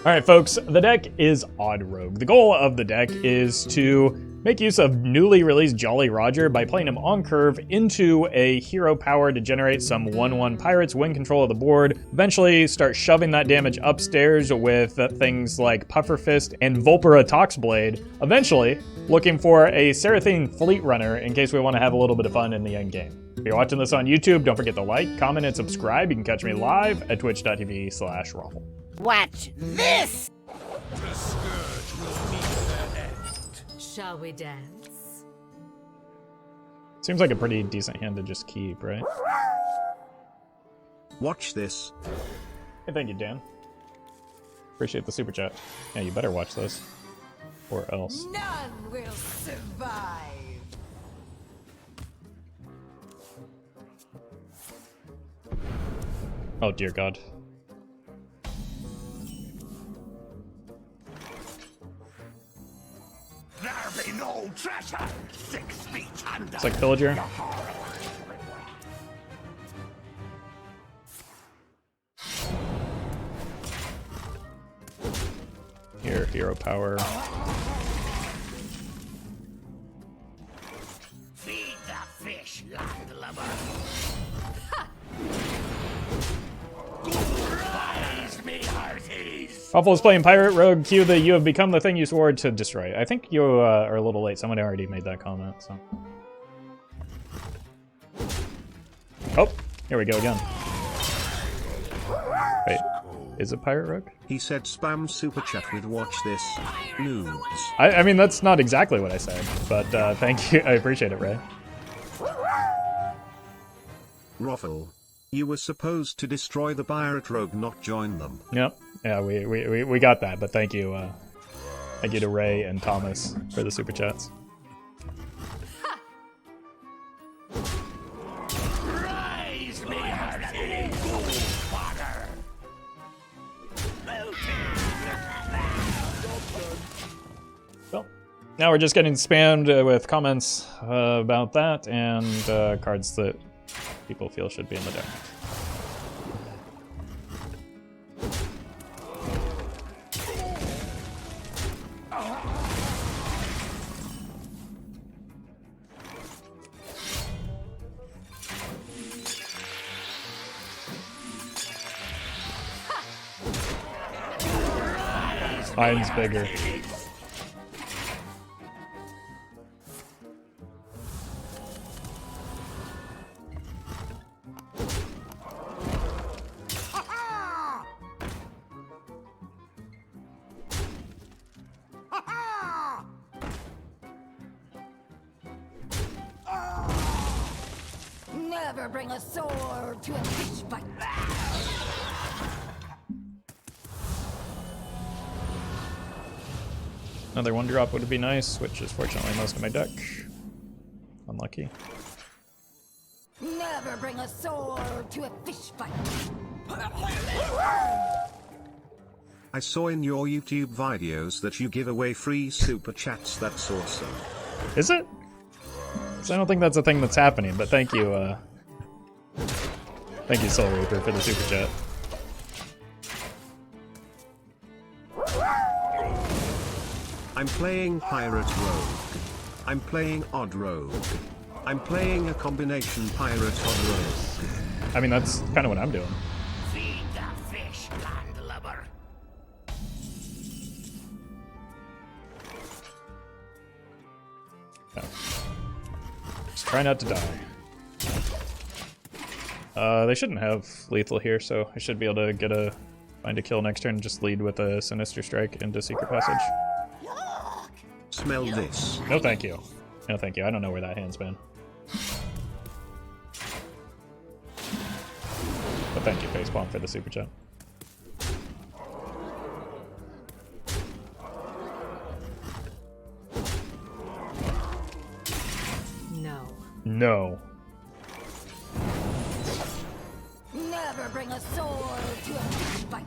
Alright folks, the deck is Odd Rogue. The goal of the deck is to make use of newly released Jolly Roger by playing him on curve into a hero power to generate some 1/1 pirates, win control of the board, eventually start shoving that damage upstairs with things like Pufferfist and Vulpera Toxinblade, eventually looking for a Cera'thine Fleetrunner in case we want to have a little bit of fun in the end game. If you're watching this on YouTube, don't forget to like, comment, and subscribe. You can catch me live at twitch.tv/Roffle. Watch this! The scourge will meet their end. Shall we dance? Seems like a pretty decent hand to just keep, right? Watch this. Hey, thank you, Dan. Appreciate the super chat. Yeah, you better watch this. Or else. None will survive. Oh, dear God. There be no treasure 6 feet under. It's like Villager. Here, hero power. Feed the fish, landlubber. Rise me, hearties. Roffle is playing Pirate Rogue. Cue the "you have become the thing you swore to destroy." I think you are a little late. Someone already made that comment, so. Oh, here we go again. Wait, is it Pirate Rogue? He said spam super chat with watch this. Noobs. I mean, that's not exactly what I said, but thank you. I appreciate it, Ray. Roffle. You were supposed to destroy the pirate rogue, not join them. Yep. Yeah, we got that, but thank you to Ray and Thomas for the super chats. Rise me, hearties. Fodder. Well, now we're just getting spammed with comments about that and cards that people feel should be in the deck. Mine's bigger. Never bring a sword to a fish fight. Another 1-drop would be nice, which is fortunately most of my deck. Unlucky. Never bring a sword to a fish fight. I saw in your YouTube videos that you give away free super chats. That's awesome. Is it? 'Cause I don't think that's a thing that's happening, but thank you, Soul Reaper, for the super chat. I'm playing Pirate Rogue. I'm playing Odd Rogue. I'm playing a combination Pirate Odd Rogue. I mean, that's kind of what I'm doing. Feed the fish, landlubber. Okay. Just try not to die. They shouldn't have lethal here, so I should be able to find a kill next turn and just lead with a Sinister Strike into Secret Passage. Smell this. No thank you. No thank you. I don't know where that hand's been. But thank you, Facepalm, for the super chat. No. No. Never bring a sword to a fish fight.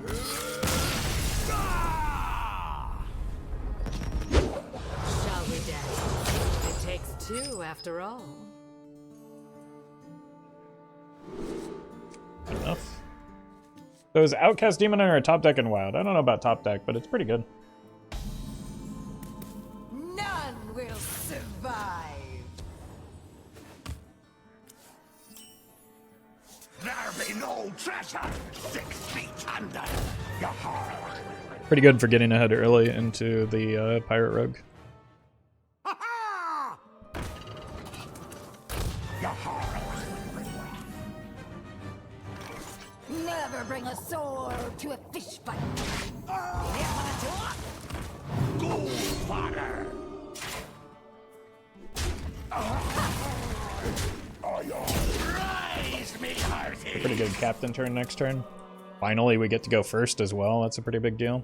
Shall we dance? It takes two, after all. Enough. So is Outcast Demon Hunter a top deck in WoW? I don't know about top deck, but it's pretty good. None will survive. There be no treasure 6 feet under. Yahar. Pretty good for getting ahead early into the Pirate Rogue. Ha-ha! Yahar. Never bring a sword to a fish fight. Gold fodder. Rise me, hearty. Pretty good captain turn next turn. Finally, we get to go first as well. That's a pretty big deal.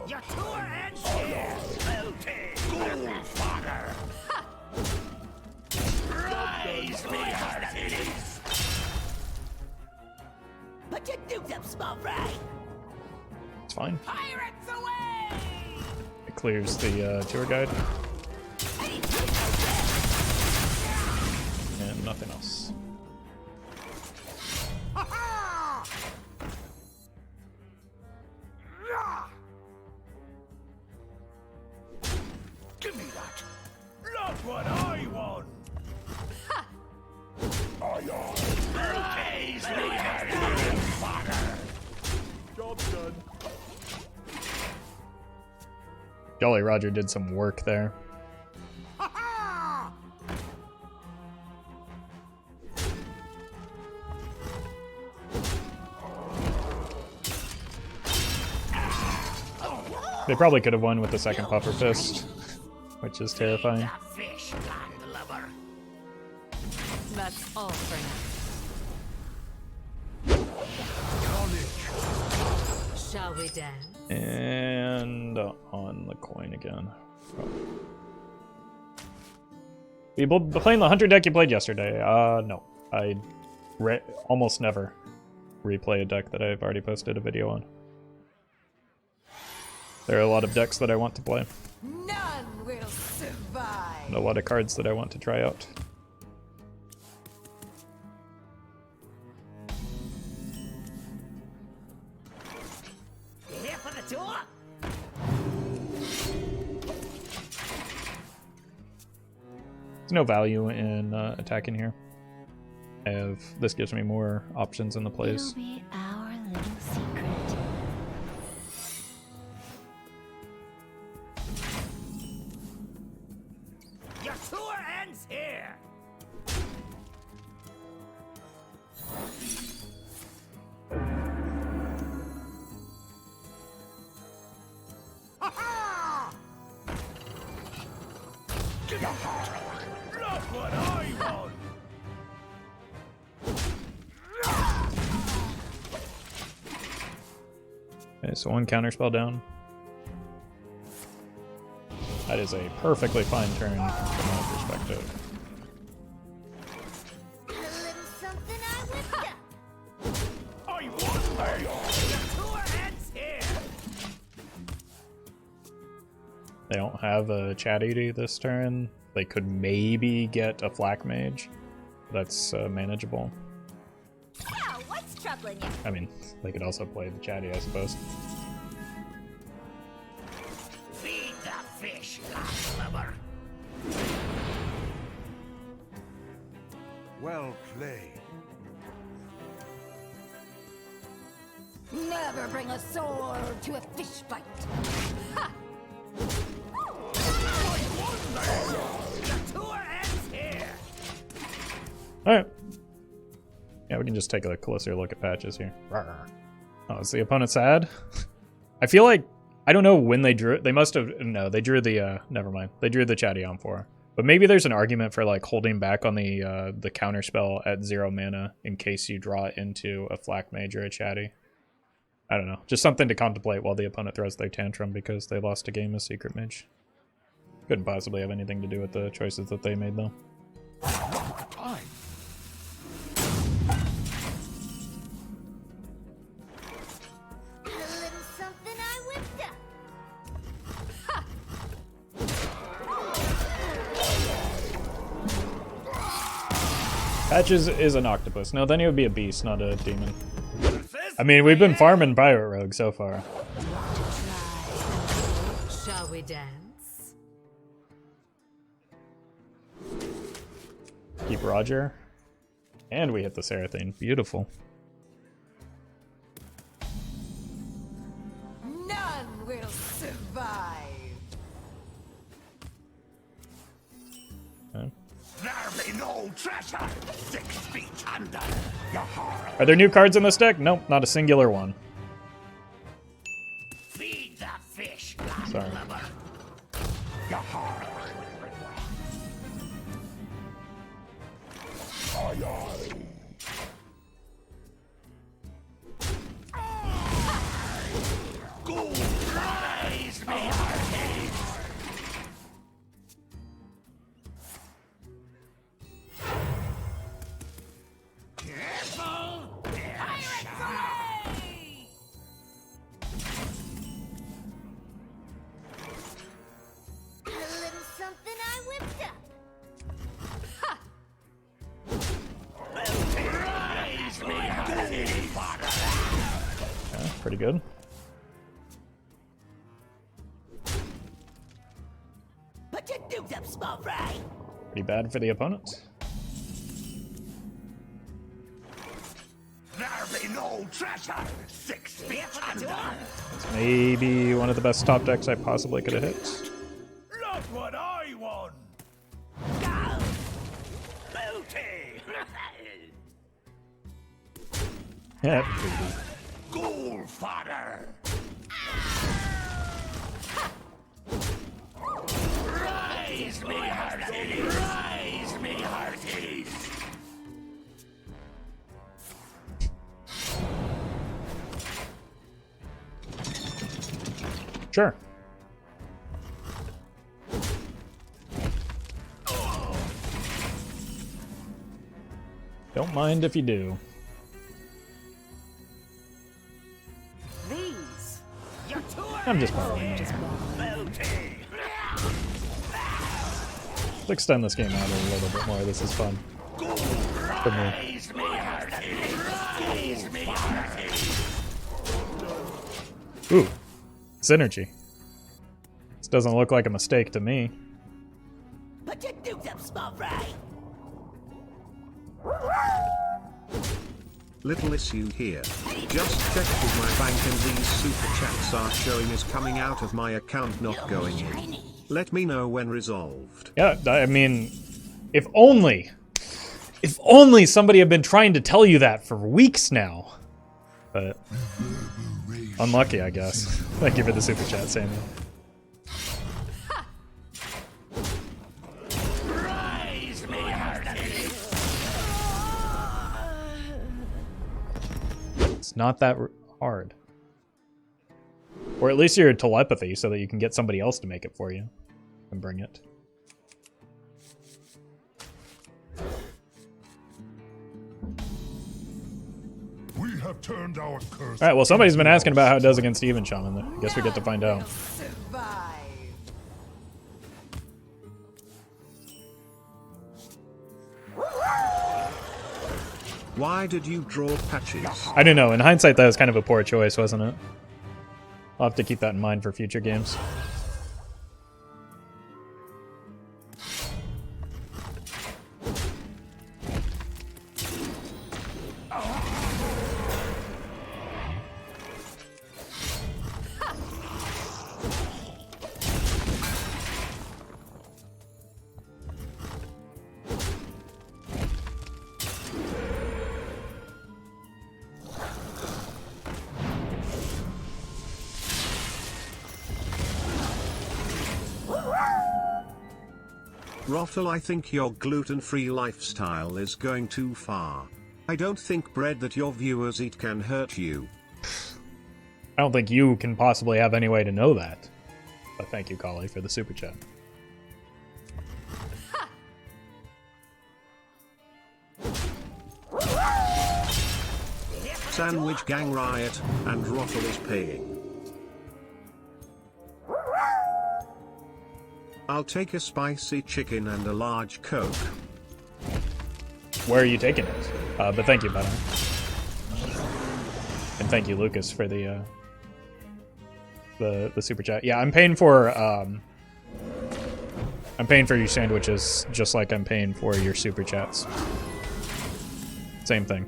Your tour ends here. Gold fodder. Rise me, hearty. Put your dukes up, small fry. It's fine. Pirates away! It clears the tour guide. And nothing else. Ha-ha! Rah! Give me that. Not what I want. Rise me, hearty. Fodder. Job's done. Jolly Roger did some work there. Ha-ha! They probably could have won with the second Pufferfist, which is terrifying. Fish landlubber. That's all for now. Shall we dance? And on the coin again. Oh. People playing the Hunter deck you played yesterday? No. I almost never replay a deck that I've already posted a video on. There are a lot of decks that I want to play. None will survive. And a lot of cards that I want to try out. Here for the tour? There's no value in attacking here. This gives me more options in the plays. It'll be our little secret. Your tour ends here. Ha-ha! Give me that. Not what I want. Okay, so one counterspell down. That is a perfectly fine turn from my perspective. A little something I whipped up. I want that. Your tour ends here. They don't have a Chatty this turn. They could maybe get a Flak Mage. That's manageable. Oh, what's troubling you? I mean, they could also play the Chatty, I suppose. Feed the fish, landlubber. Well played. Never bring a sword to a fish fight. Your tour ends here. Alright. Yeah, we can just take a closer look at patches here. Oh, is the opponent sad? I feel like, I don't know when they drew it. They must have, no, they drew the, never mind. They drew the Chatty on 4. But maybe there's an argument for like holding back on the counter spell at 0 mana in case you draw it into a Flak Mage or a Chatty. I don't know. Just something to contemplate while the opponent throws their tantrum because they lost a game of Secret Mage. Couldn't possibly have anything to do with the choices that they made though. Time. Patches is an octopus. No, then he would be a beast, not a demon. I mean, we've been farming Pirate Rogue so far. Shall we dance? Keep Roger. And we hit the Cera'thine. Beautiful. None will survive. Okay. There be no treasure 6 feet under your heart. Are there new cards in this deck? Nope, not a singular one. Feed the fish, Sorry. lover. Your heart. Go rise me hearty. Careful! A little something I whipped up. Rise me hearty. Yeah, pretty good. Put your dukes up, small fry. Pretty bad for the opponent. There be no treasure 6 feet under. It's maybe one of the best top decks I possibly could have hit. Look what I won! Booty! Yeah, booty. Ghoul fodder! Rise me hearty! Rise me hearty! Sure. Don't mind if you do. These. I'm just playing. Let's extend this game out a little bit more. This is fun. For me. Rise me hearty! Rise me hearty! Ooh. Synergy. This doesn't look like a mistake to me. Put your dukes up, small fry. Little issue here. Just checked with my bank and these super chats are showing is coming out of my account, not going in. Let me know when resolved. Yeah, I mean, if only somebody had been trying to tell you that for weeks now. But unlucky, I guess. Thank you for the super chat, Samuel. Rise me hearty! It's not that hard. Or at least your telepathy so that you can get somebody else to make it for you and bring it. We have turned our curse. Alright, well somebody's been asking about how it does against Even Shaman. I guess we get to find out. Survive. Why did you draw patches? I don't know. In hindsight, that was kind of a poor choice, wasn't it? I'll have to keep that in mind for future games. Roffle, I think your gluten-free lifestyle is going too far. I don't think bread that your viewers eat can hurt you. I don't think you can possibly have any way to know that. But thank you, Kali, for the super chat. Sandwich Gang Riot, and Roffle is paying. I'll take a spicy chicken and a large Coke. where are you taking it? But thank you, Banner. And thank you, Lucas, for the super chat. Yeah, I'm paying for your sandwiches just like I'm paying for your super chats. Same thing.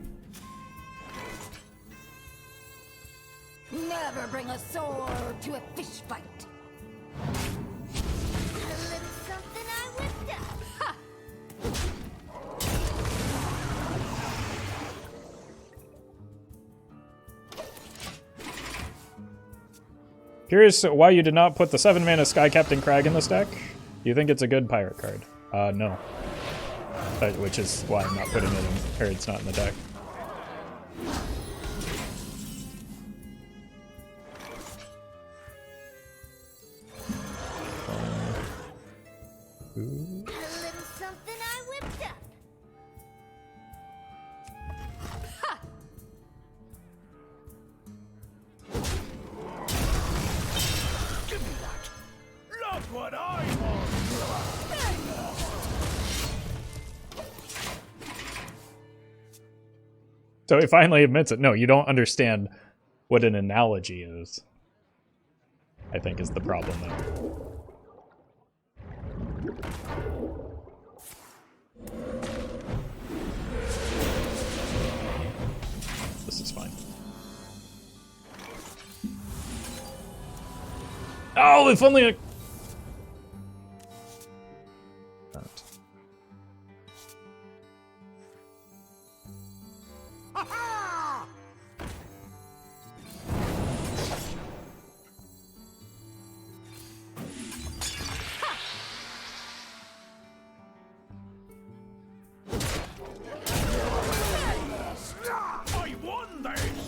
Never bring a sword to a fish fight. A little something I whipped up. Ha! Curious why you did not put the 7-mana Sky Captain Crag in this deck? Do you think it's a good pirate card? No. Which is why I'm not putting it in, or it's not in the deck. A little something I whipped up. Ha! Give me that! Look what I want! So he finally admits it. No, you don't understand what an analogy is. I think is the problem there. This is fine. Oh, if only I... I won this!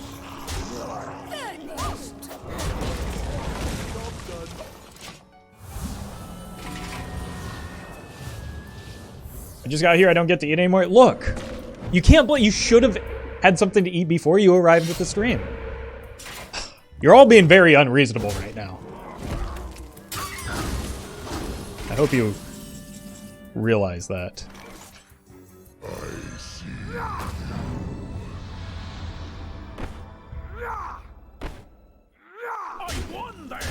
I just got here, I don't get to eat anymore. Look! You can't you should have had something to eat before you arrived at the stream. You're all being very unreasonable right now. I hope you realize that. I won this!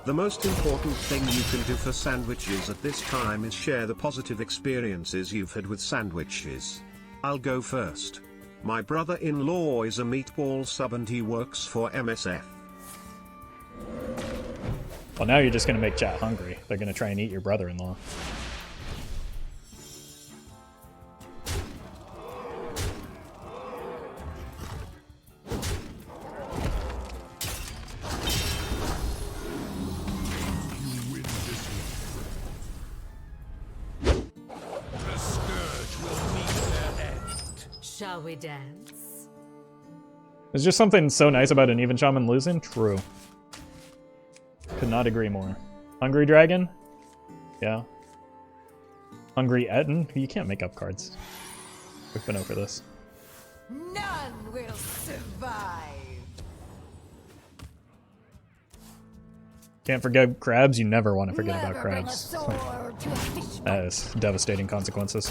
The most important thing you can do for sandwiches at this time is share the positive experiences you've had with sandwiches. I'll go first. My brother-in-law is a meatball sub and he works for MSF. Well, now you're just gonna make chat hungry. They're gonna try and eat your brother-in-law. Shall we dance? There's just something so nice about an even shaman losing. True. Could not agree more. Hungry Dragon? Yeah. Hungry Etten? You can't make up cards. We've been over this. None will survive. Can't forget crabs. You never want to forget Never about bring a crabs. sword to a fish fight. That is devastating consequences.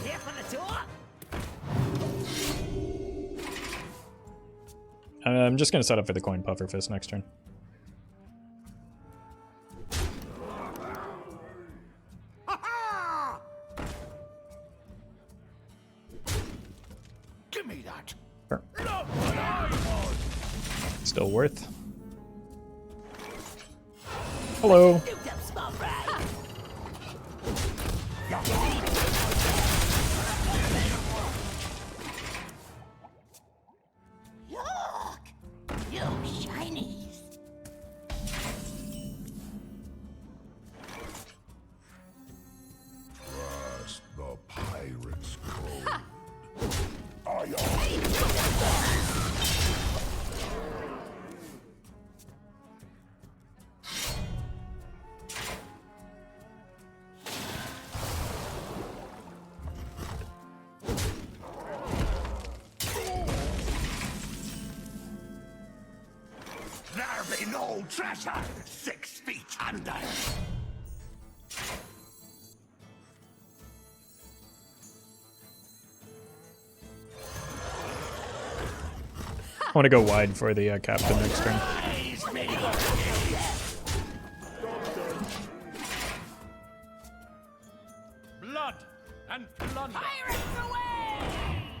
Here for the tour? I'm just going to set up for the coin Pufferfist next turn. Give me that! Sure. Look what I want! Still worth. Hello. Scooped up small fry! Look! You shinies! Trust the pirate's code. There be no treasure 6 feet under. want to go wide for the captain next turn. Blood and plunder. Pirates away!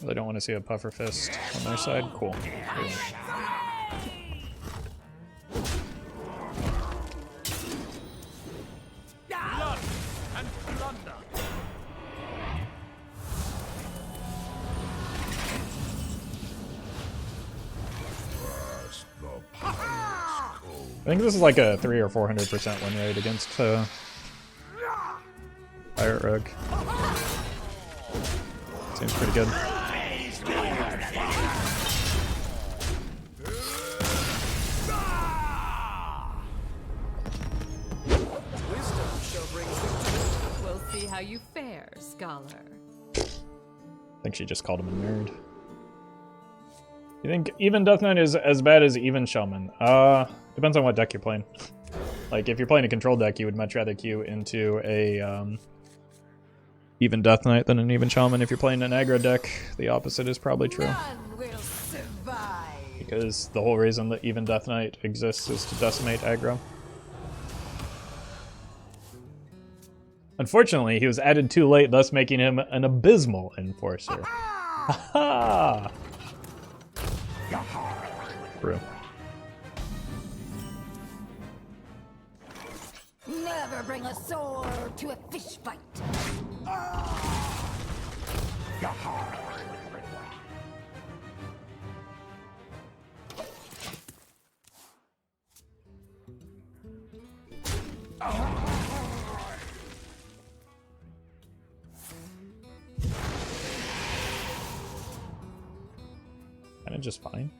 They don't want to see a Pufferfist on their side. Cool. Cool. Blood and plunder. I think this is like a 300 or 400% win rate against Pirate Rogue. Seems pretty good. We'll see how you fare, scholar. I think she just called him a nerd. You think even Death Knight is as bad as even Shaman? Depends on what deck you're playing. Like, if you're playing a control deck, you would much rather queue into a even Death Knight than an even Shaman. If you're playing an aggro deck, the opposite is probably true. None will survive. Because the whole reason that even Death Knight exists is to decimate aggro. Unfortunately, he was added too late, thus making him an abysmal enforcer. Ha! True. Never bring a sword to a fish fight. Kinda just fine.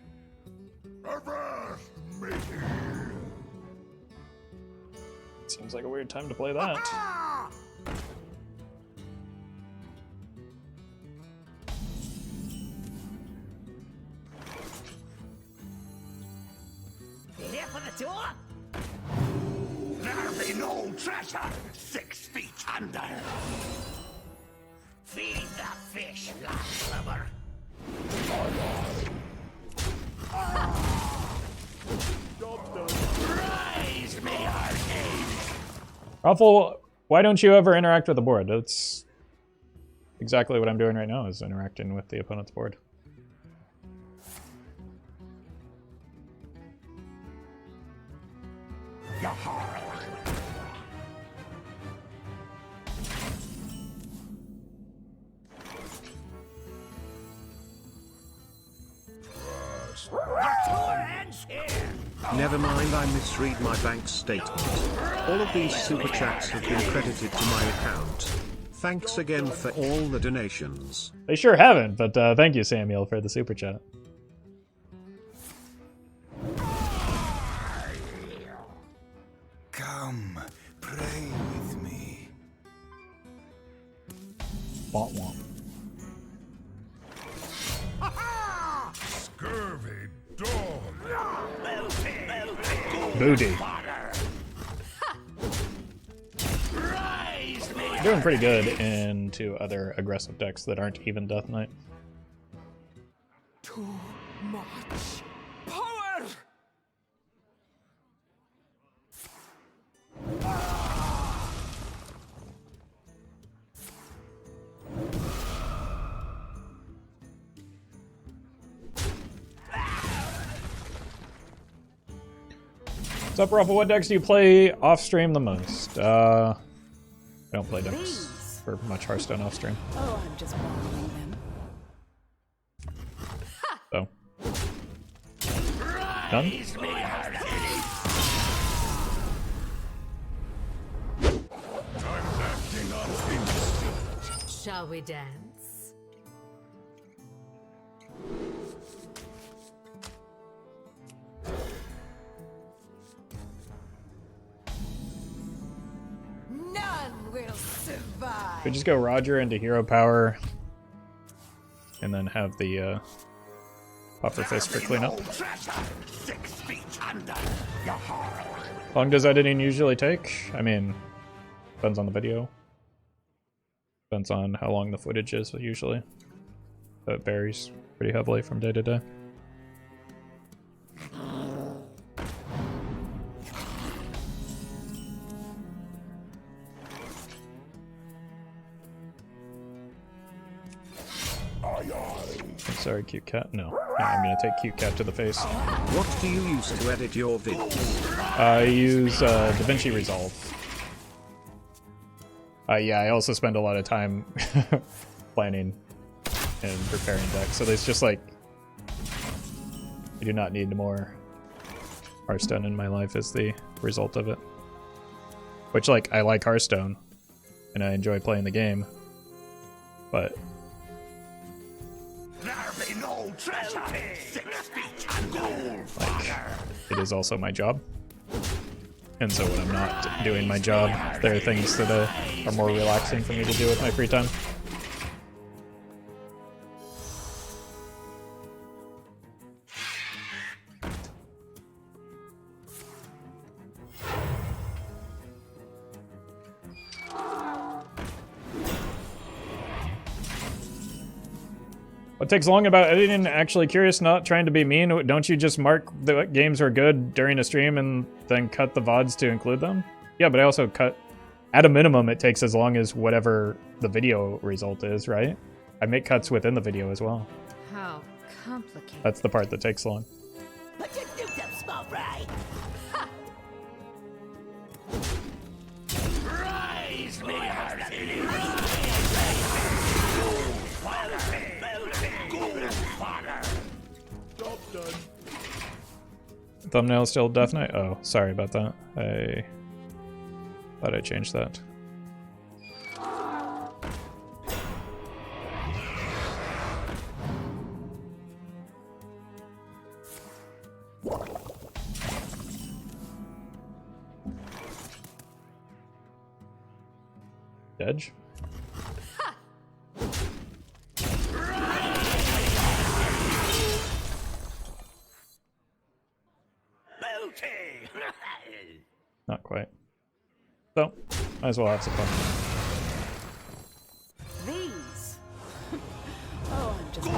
Seems like a weird time to play that. Here for the tour? There be no treasure 6 feet under. Feed the fish, landlubber. Rise me arcade. Roffle, why don't you ever interact with the board? That's exactly what I'm doing right now, is interacting with the opponent's board. Never mind, I misread my bank statement. All of these super chats have been credited to my account. Thanks again for all the donations. They sure haven't, but thank you, Samuel, for the super chat. Come, pray with me. Womp womp. Scurvy dog. Booty. Doing pretty good into other aggressive decks that aren't even Death Knight. Too much power! What's up, Roffle? What decks do you play off-stream the most? I don't play decks for much Hearthstone off-stream. Oh, I'm just borrowing them. So. Done? Shall we dance? None will survive. We just go Roger into hero power, and then have the Pufferfist for cleanup. 6 feet under. How long does editing usually take? I mean, depends on the video. Depends on how long the footage is usually. That varies pretty heavily from day to day. Sorry, cute cat. No, I'm gonna take cute cat to the face. What do you use to edit your vids? I use DaVinci Resolve. Yeah, I also spend a lot of time planning and preparing decks, so there's just like, I do not need more Hearthstone in my life as the result of it. Which, like, I like Hearthstone, and I enjoy playing the game, but No treasure! 6 feet and gold fodder! it is also my job. And so when I'm not doing my job, there are things that are more relaxing for me to do with my free time. What takes long about editing? Actually curious, not trying to be mean. Don't you just mark the games are good during a stream and then cut the VODs to include them? Yeah, but I also cut, at a minimum, it takes as long as whatever the video result is, right? I make cuts within the video as well. How complicated. That's the part that takes long. But you do them, small fry. Rise, me hearty! Thumbnail still Death Knight? Oh, sorry about that. I thought I changed that. Edge? Not quite. So, might as well have some fun. These. Oh, I'm just.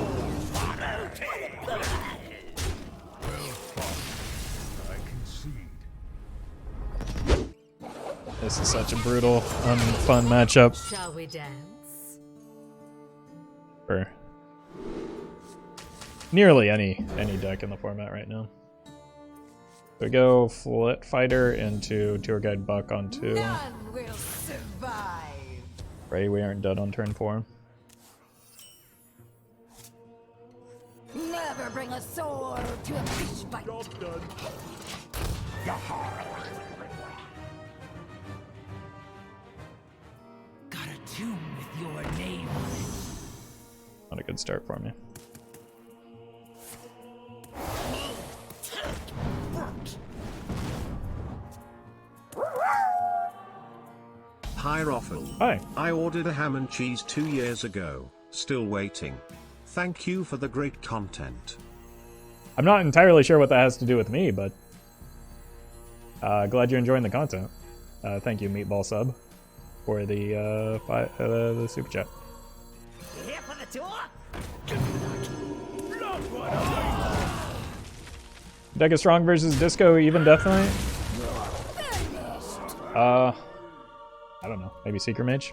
This is such a brutal, unfun matchup Shall we dance? for nearly any deck in the format right now. We go Filletfighter into Tour Guide Buck on 2. None will survive. Pray we aren't dead on turn 4. Never bring a sword to a fish bite. Got a tune with your name. Not a good start for me. Hi Roffle. Hi. I ordered a ham and cheese 2 years ago. Still waiting. Thank you for the great content. I'm not entirely sure what that has to do with me, but glad you're enjoying the content. Thank you, Meatball Sub, for the super chat. Here for the tour? Deck is strong versus Disco, even Death Knight? I don't know. Maybe Seeker Mage?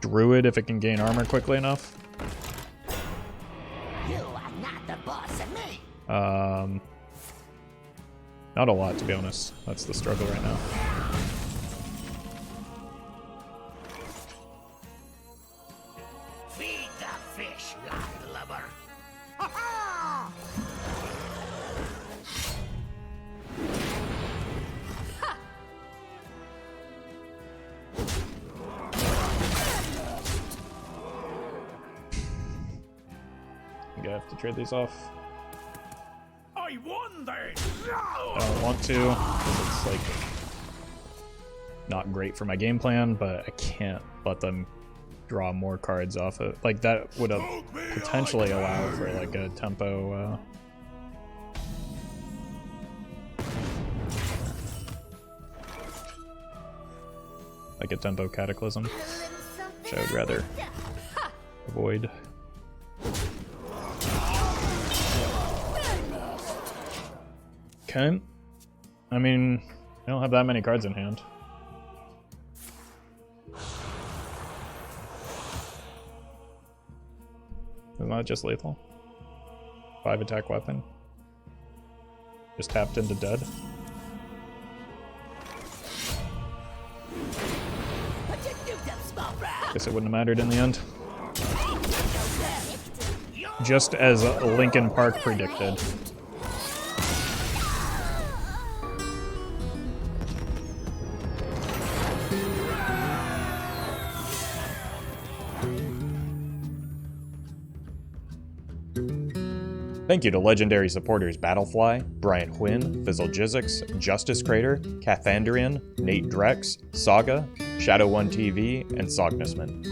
Druid if it can gain armor quickly enough. You are not the boss of me. Not a lot, to be honest. That's the struggle right now. Feed the fish, landlubber. I think I have to trade these off. I won then. I don't want to, because it's like not great for my game plan, but I can't let them draw more cards off it. Like that would have potentially allowed for like a tempo like a tempo cataclysm, which I would rather avoid. Okay. I mean, I don't have that many cards in hand. Isn't that just lethal? 5 attack weapon. Just tapped into dead. Guess it wouldn't have mattered in the end. Just as Linkin Park predicted. Thank you to legendary supporters Battlefly, Brian Huynh, Fizzlejizzix, Justice Crater, Cathandrian, Nate Drex, Saga, Shadow1 TV, and Sognusman.